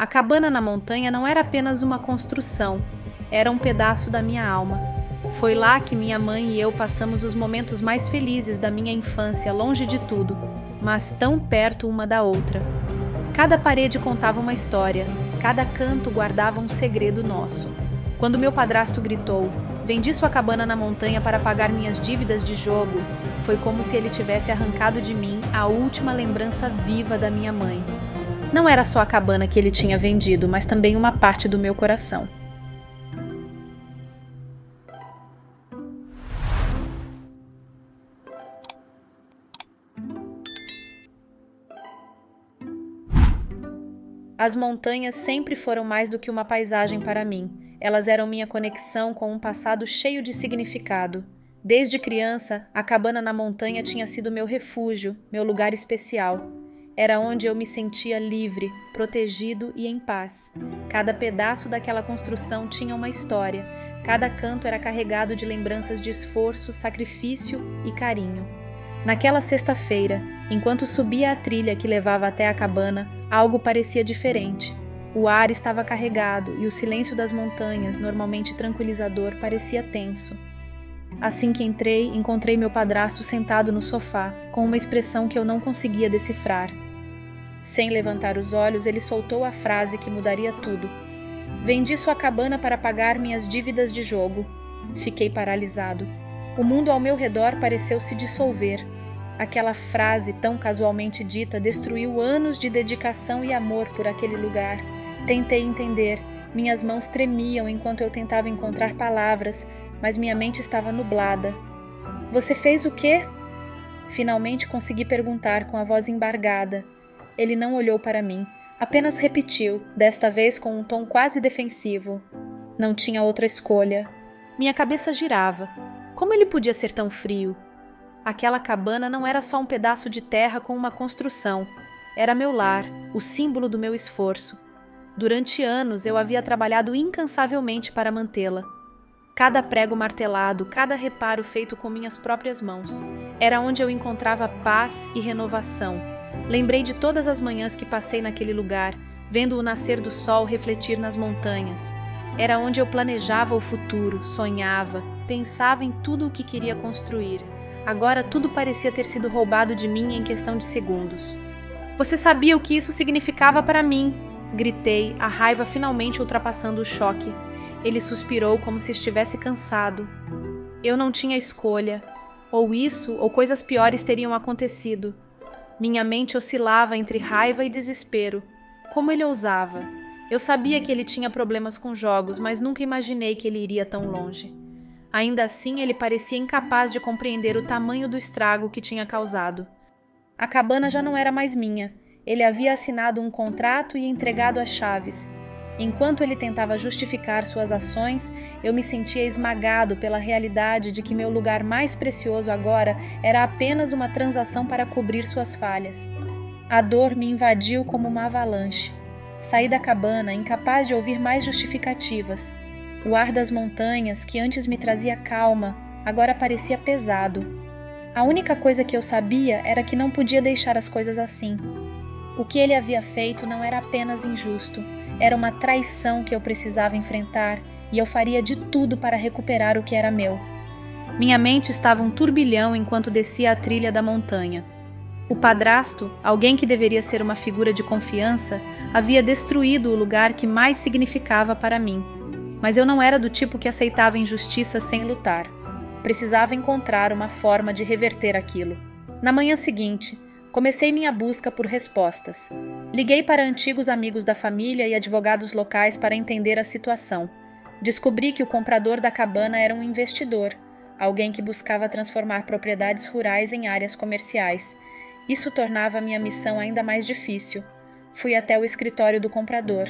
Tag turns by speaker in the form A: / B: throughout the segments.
A: A cabana na montanha não era apenas uma construção, era um pedaço da minha alma. Foi lá que minha mãe e eu passamos os momentos mais felizes da minha infância, longe de tudo, mas tão perto uma da outra. Cada parede contava uma história, cada canto guardava um segredo nosso. Quando meu padrasto gritou: "Vendi sua cabana na montanha para pagar minhas dívidas de jogo", foi como se ele tivesse arrancado de mim a última lembrança viva da minha mãe. Não era só a cabana que ele tinha vendido, mas também uma parte do meu coração. As montanhas sempre foram mais do que uma paisagem para mim. Elas eram minha conexão com um passado cheio de significado. Desde criança, a cabana na montanha tinha sido meu refúgio, meu lugar especial. Era onde eu me sentia livre, protegido e em paz. Cada pedaço daquela construção tinha uma história. Cada canto era carregado de lembranças de esforço, sacrifício e carinho. Naquela sexta-feira, enquanto subia a trilha que levava até a cabana, algo parecia diferente. O ar estava carregado e o silêncio das montanhas, normalmente tranquilizador, parecia tenso. Assim que entrei, encontrei meu padrasto sentado no sofá, com uma expressão que eu não conseguia decifrar. Sem levantar os olhos, ele soltou a frase que mudaria tudo. "Vendi sua cabana para pagar minhas dívidas de jogo." Fiquei paralisado. O mundo ao meu redor pareceu se dissolver. Aquela frase tão casualmente dita destruiu anos de dedicação e amor por aquele lugar. Tentei entender. Minhas mãos tremiam enquanto eu tentava encontrar palavras, mas minha mente estava nublada. "Você fez o quê?" Finalmente consegui perguntar com a voz embargada. Ele não olhou para mim, apenas repetiu, desta vez com um tom quase defensivo. Não tinha outra escolha. Minha cabeça girava. Como ele podia ser tão frio? Aquela cabana não era só um pedaço de terra com uma construção. Era meu lar, o símbolo do meu esforço. Durante anos eu havia trabalhado incansavelmente para mantê-la. Cada prego martelado, cada reparo feito com minhas próprias mãos. Era onde eu encontrava paz e renovação. Lembrei de todas as manhãs que passei naquele lugar, vendo o nascer do sol refletir nas montanhas. Era onde eu planejava o futuro, sonhava, pensava em tudo o que queria construir. Agora tudo parecia ter sido roubado de mim em questão de segundos. "Você sabia o que isso significava para mim?" Gritei, a raiva finalmente ultrapassando o choque. Ele suspirou como se estivesse cansado. Eu não tinha escolha. Ou isso, ou coisas piores teriam acontecido. Minha mente oscilava entre raiva e desespero. Como ele ousava? Eu sabia que ele tinha problemas com jogos, mas nunca imaginei que ele iria tão longe. Ainda assim, ele parecia incapaz de compreender o tamanho do estrago que tinha causado. A cabana já não era mais minha. Ele havia assinado um contrato e entregado as chaves. Enquanto ele tentava justificar suas ações, eu me sentia esmagado pela realidade de que meu lugar mais precioso agora era apenas uma transação para cobrir suas falhas. A dor me invadiu como uma avalanche. Saí da cabana, incapaz de ouvir mais justificativas. O ar das montanhas, que antes me trazia calma, agora parecia pesado. A única coisa que eu sabia era que não podia deixar as coisas assim. O que ele havia feito não era apenas injusto, era uma traição que eu precisava enfrentar, e eu faria de tudo para recuperar o que era meu. Minha mente estava um turbilhão enquanto descia a trilha da montanha. O padrasto, alguém que deveria ser uma figura de confiança, havia destruído o lugar que mais significava para mim. Mas eu não era do tipo que aceitava injustiça sem lutar. Precisava encontrar uma forma de reverter aquilo. Na manhã seguinte, comecei minha busca por respostas. Liguei para antigos amigos da família e advogados locais para entender a situação. Descobri que o comprador da cabana era um investidor, alguém que buscava transformar propriedades rurais em áreas comerciais. Isso tornava minha missão ainda mais difícil. Fui até o escritório do comprador.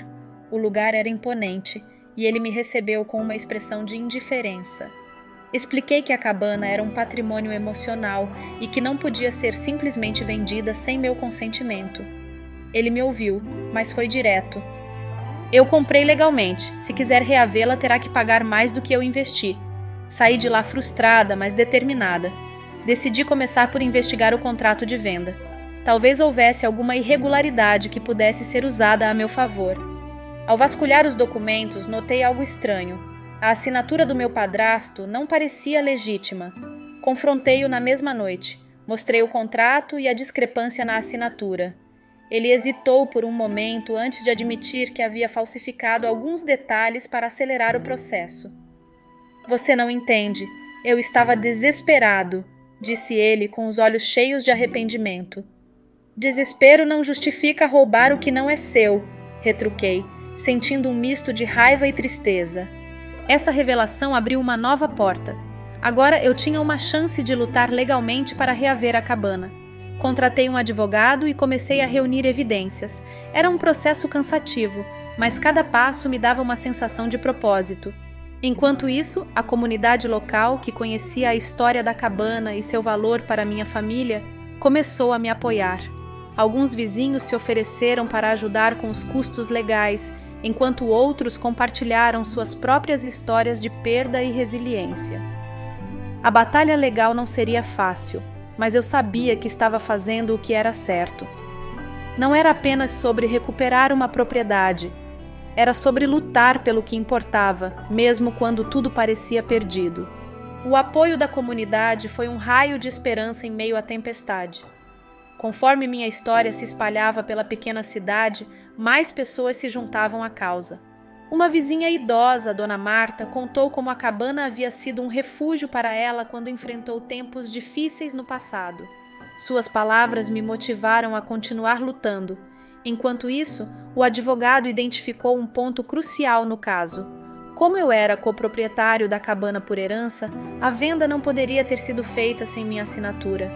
A: O lugar era imponente e ele me recebeu com uma expressão de indiferença. Expliquei que a cabana era um patrimônio emocional e que não podia ser simplesmente vendida sem meu consentimento. Ele me ouviu, mas foi direto. "Eu comprei legalmente. Se quiser reavê-la, terá que pagar mais do que eu investi." Saí de lá frustrada, mas determinada. Decidi começar por investigar o contrato de venda. Talvez houvesse alguma irregularidade que pudesse ser usada a meu favor. Ao vasculhar os documentos, notei algo estranho. A assinatura do meu padrasto não parecia legítima. Confrontei-o na mesma noite. Mostrei o contrato e a discrepância na assinatura. Ele hesitou por um momento antes de admitir que havia falsificado alguns detalhes para acelerar o processo. Você não entende. Eu estava desesperado, disse ele com os olhos cheios de arrependimento. Desespero não justifica roubar o que não é seu, retruquei, sentindo um misto de raiva e tristeza. Essa revelação abriu uma nova porta. Agora eu tinha uma chance de lutar legalmente para reaver a cabana. Contratei um advogado e comecei a reunir evidências. Era um processo cansativo, mas cada passo me dava uma sensação de propósito. Enquanto isso, a comunidade local, que conhecia a história da cabana e seu valor para minha família, começou a me apoiar. Alguns vizinhos se ofereceram para ajudar com os custos legais, enquanto outros compartilharam suas próprias histórias de perda e resiliência. A batalha legal não seria fácil, mas eu sabia que estava fazendo o que era certo. Não era apenas sobre recuperar uma propriedade, era sobre lutar pelo que importava, mesmo quando tudo parecia perdido. O apoio da comunidade foi um raio de esperança em meio à tempestade. Conforme minha história se espalhava pela pequena cidade, mais pessoas se juntavam à causa. Uma vizinha idosa, Dona Marta, contou como a cabana havia sido um refúgio para ela quando enfrentou tempos difíceis no passado. Suas palavras me motivaram a continuar lutando. Enquanto isso, o advogado identificou um ponto crucial no caso. Como eu era coproprietário da cabana por herança, a venda não poderia ter sido feita sem minha assinatura.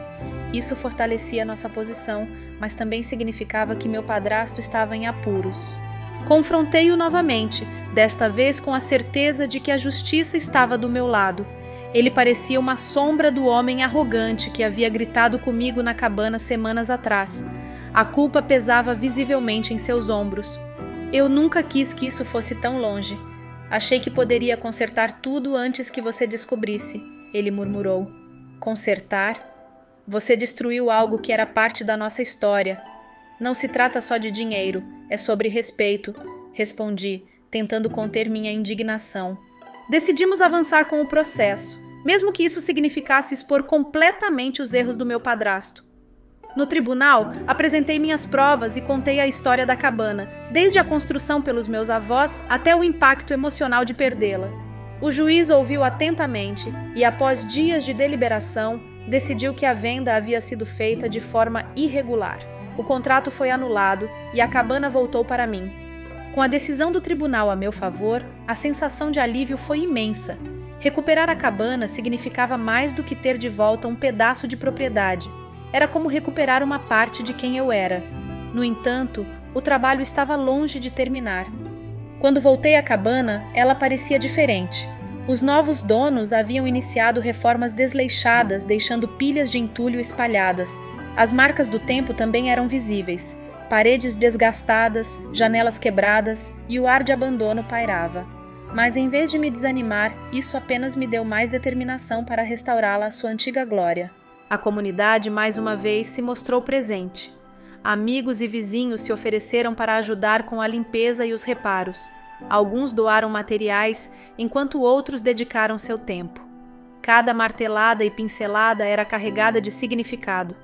A: Isso fortalecia nossa posição, mas também significava que meu padrasto estava em apuros. Confrontei-o novamente, desta vez com a certeza de que a justiça estava do meu lado. Ele parecia uma sombra do homem arrogante que havia gritado comigo na cabana semanas atrás. A culpa pesava visivelmente em seus ombros. Eu nunca quis que isso fosse tão longe. Achei que poderia consertar tudo antes que você descobrisse, ele murmurou. Consertar? Você destruiu algo que era parte da nossa história. Não se trata só de dinheiro, é sobre respeito, respondi, tentando conter minha indignação. Decidimos avançar com o processo, mesmo que isso significasse expor completamente os erros do meu padrasto. No tribunal, apresentei minhas provas e contei a história da cabana, desde a construção pelos meus avós até o impacto emocional de perdê-la. O juiz ouviu atentamente e, após dias de deliberação, decidiu que a venda havia sido feita de forma irregular. O contrato foi anulado e a cabana voltou para mim. Com a decisão do tribunal a meu favor, a sensação de alívio foi imensa. Recuperar a cabana significava mais do que ter de volta um pedaço de propriedade. Era como recuperar uma parte de quem eu era. No entanto, o trabalho estava longe de terminar. Quando voltei à cabana, ela parecia diferente. Os novos donos haviam iniciado reformas desleixadas, deixando pilhas de entulho espalhadas. As marcas do tempo também eram visíveis. Paredes desgastadas, janelas quebradas e o ar de abandono pairava. Mas em vez de me desanimar, isso apenas me deu mais determinação para restaurá-la à sua antiga glória. A comunidade, mais uma vez, se mostrou presente. Amigos e vizinhos se ofereceram para ajudar com a limpeza e os reparos. Alguns doaram materiais, enquanto outros dedicaram seu tempo. Cada martelada e pincelada era carregada de significado.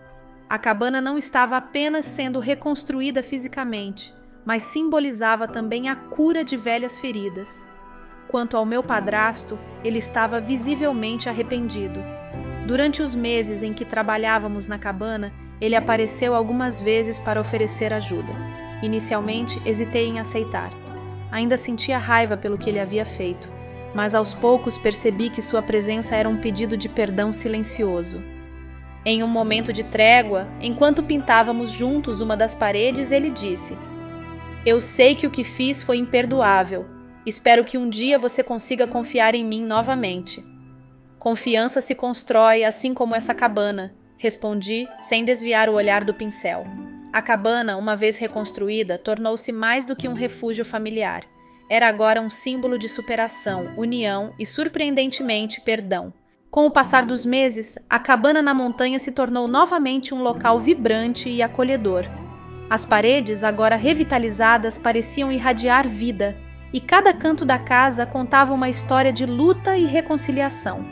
A: A cabana não estava apenas sendo reconstruída fisicamente, mas simbolizava também a cura de velhas feridas. Quanto ao meu padrasto, ele estava visivelmente arrependido. Durante os meses em que trabalhávamos na cabana, ele apareceu algumas vezes para oferecer ajuda. Inicialmente, hesitei em aceitar. Ainda sentia raiva pelo que ele havia feito, mas aos poucos percebi que sua presença era um pedido de perdão silencioso. Em um momento de trégua, enquanto pintávamos juntos uma das paredes, ele disse: "Eu sei que o que fiz foi imperdoável. Espero que um dia você consiga confiar em mim novamente." "Confiança se constrói assim como essa cabana", respondi, sem desviar o olhar do pincel. A cabana, uma vez reconstruída, tornou-se mais do que um refúgio familiar. Era agora um símbolo de superação, união e, surpreendentemente, perdão. Com o passar dos meses, a cabana na montanha se tornou novamente um local vibrante e acolhedor. As paredes, agora revitalizadas, pareciam irradiar vida, e cada canto da casa contava uma história de luta e reconciliação.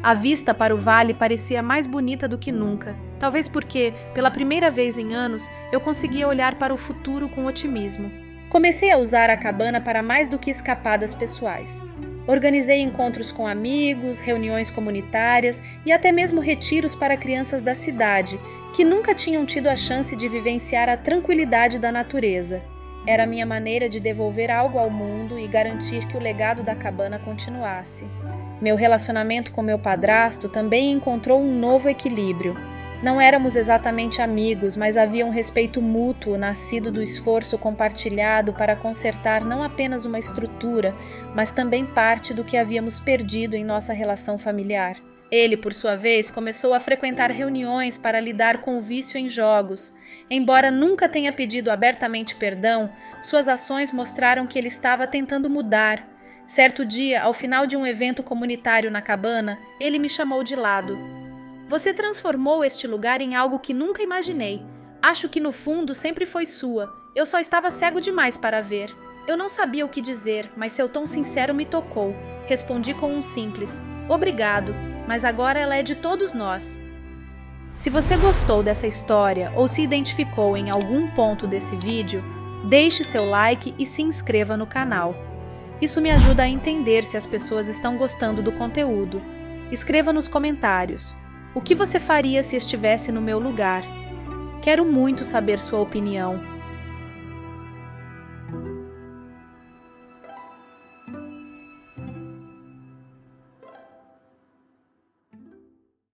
A: A vista para o vale parecia mais bonita do que nunca, talvez porque, pela primeira vez em anos, eu conseguia olhar para o futuro com otimismo. Comecei a usar a cabana para mais do que escapadas pessoais. Organizei encontros com amigos, reuniões comunitárias e até mesmo retiros para crianças da cidade, que nunca tinham tido a chance de vivenciar a tranquilidade da natureza. Era a minha maneira de devolver algo ao mundo e garantir que o legado da cabana continuasse. Meu relacionamento com meu padrasto também encontrou um novo equilíbrio. Não éramos exatamente amigos, mas havia um respeito mútuo nascido do esforço compartilhado para consertar não apenas uma estrutura, mas também parte do que havíamos perdido em nossa relação familiar. Ele, por sua vez, começou a frequentar reuniões para lidar com o vício em jogos. Embora nunca tenha pedido abertamente perdão, suas ações mostraram que ele estava tentando mudar. Certo dia, ao final de um evento comunitário na cabana, ele me chamou de lado. Você transformou este lugar em algo que nunca imaginei. Acho que no fundo sempre foi sua. Eu só estava cego demais para ver. Eu não sabia o que dizer, mas seu tom sincero me tocou. Respondi com um simples: obrigado, mas agora ela é de todos nós. Se você gostou dessa história ou se identificou em algum ponto desse vídeo, deixe seu like e se inscreva no canal. Isso me ajuda a entender se as pessoas estão gostando do conteúdo. Escreva nos comentários: o que você faria se estivesse no meu lugar? Quero muito saber sua opinião.